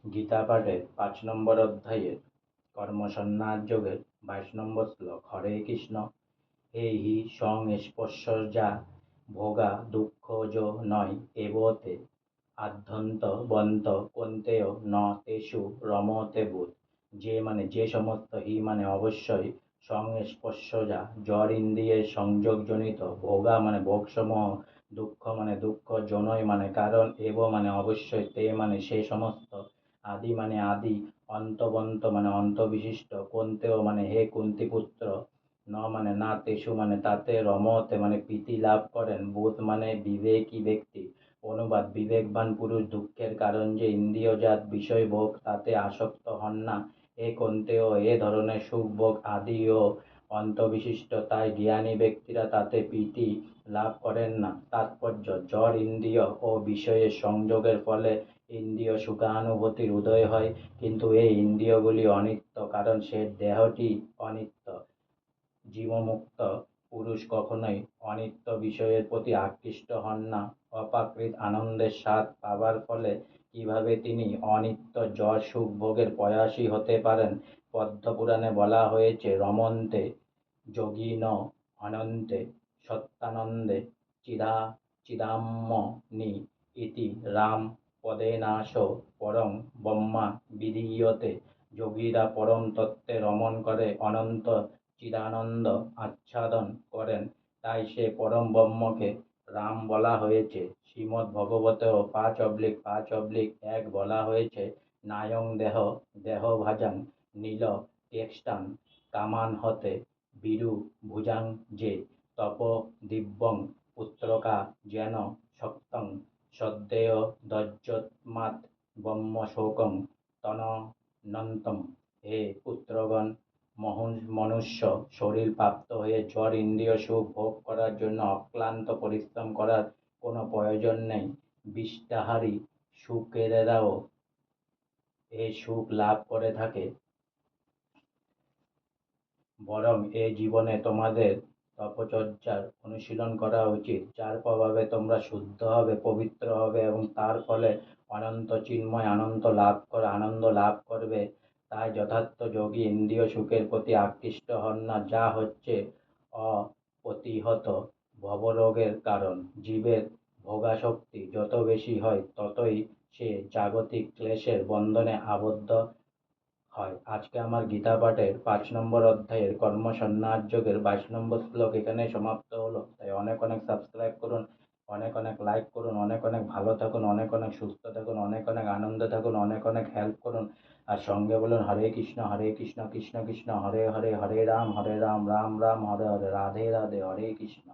গীতা পাঠের ৫ নম্বর অধ্যায়ের কর্মসন্ন্যাস যোগের ২২ নম্বর শ্লোক। হরে কৃষ্ণ। হে হি সংস্পর্শজা ভোগা দুঃখজ নয় এবতে আদ্যন্ত বন্ত কন্তেয় ন তেষু রমতে বুধ। যে সমস্ত হি অবশ্যই সংস্পর্শজা জড় ইন্দ্রিয়ের সংযোগজনিত ভোগা ভোগসমূহ, দুঃখ দুঃখ, জনয় কারণ, এব অবশ্যই, তে সে সমস্ত, আদি আদি, অন্তবন্ত অন্তবিশিষ্ট, কন্তেয় হে কুন্তিপুত্র, ন না, তেষু তাতে, রমতে প্রীতি লাভ করেন, বুধ বিবেকী ব্যক্তি। অনুবাদ: বিবেকবান পুরুষ দুঃখের কারণ যে ইন্দ্রিয়জাত বিষয়ভোগ তাতে আসক্ত হন না। এ কন্তেয় এ ধরনের সুখভোগ আদি ও অন্তবিশিষ্ট, তাই জ্ঞানী ব্যক্তিরা তাতে প্রীতি লাভ করেন না। তাৎপর্য: জড় ইন্দ্রিয় ও বিষয়ের সংযোগের ফলে ইন্দ্রিয় সুখানুভূতির উদয় হয়, কিন্তু এই ইন্দ্রিয়গুলি অনিত্য, কারণ সে দেহটি অনিত্য। জীবমুক্ত পুরুষ কখনোই অনিত্য বিষয়ের প্রতি আকৃষ্ট হন না। অপ্রাকৃত আনন্দের স্বাদ পাবার ফলে কিভাবে তিনি অনিত্য জড় সুখ ভোগের প্রয়াসী হতে পারেন? পদ্মপুরাণে বলা হয়েছে, রমন্তে যোগিন অনন্তে সত্যানন্দে চিদাম্মনি ইতি রাম পদেনাশ পরং ব্রহ্মা বিধীয়তে। যোগীরা পরম তত্ত্বে রমণ করে অনন্ত চিদানন্দ আচ্ছাদন করেন, তাই সে পরম ব্রহ্মকে রাম বলা হয়েছে। শ্রীমদ্ ভগবতেও ৫/৫/১ বলা হয়েছে, নায়ং দেহ দেহভাজাং নীল টেক্সটান কামান হতে বীরু ভুজাং যে তপ দিব্যং পুত্রকা যেন শক্তং সদ্দেয় দজ্জন্মাৎ ব্রহ্ম শোকং তননন্তম। হে পুত্রগণ, মনুষ্য শরীর প্রাপ্ত হয়ে জড় ইন্দ্রিয় সুখ ভোগ করার জন্য অক্লান্ত পরিশ্রম করার কোনো প্রয়োজন নেই। বিষ্ঠাহারী শুকেরাও এ সুখ লাভ করে থাকে। বরং এ জীবনে তোমাদের তপশ্চর্যার অনুশীলন করা উচিত, যার প্রভাবে তোমরা শুদ্ধ হবে, পবিত্র হবে এবং তার ফলে অনন্ত চিন্ময় আনন্দ লাভ করবে। তাই যথার্থ যোগী ইন্দ্রিয় সুখের প্রতি আকৃষ্ট হন না, যা হচ্ছে অপ্রতিহত ভবরোগের কারণ। জীবের ভোগাসক্তি যত বেশি হয়, ততই সে জাগতিক ক্লেশের বন্ধনে আবদ্ধ হয়। আজকে আমার গীতা পাঠের ৫ নম্বর অধ্যায়ের কর্মসন্ন্যাস যোগের ২২ নম্বর শ্লোক এখানেই সমাপ্ত হলো। তাই অনেক অনেক সাবস্ক্রাইব করুন, অনেক অনেক লাইক করুন, অনেক অনেক ভালো থাকুন, অনেক অনেক সুস্থ থাকুন, অনেক অনেক আনন্দে থাকুন, অনেক অনেক হেল্প করুন। আর সঙ্গে বলুন, হরে কৃষ্ণ কৃষ্ণ কৃষ্ণ হরে হরে, হরে রাম রাম রাম হরে হরে, রাধে রাধে, হরে কৃষ্ণ।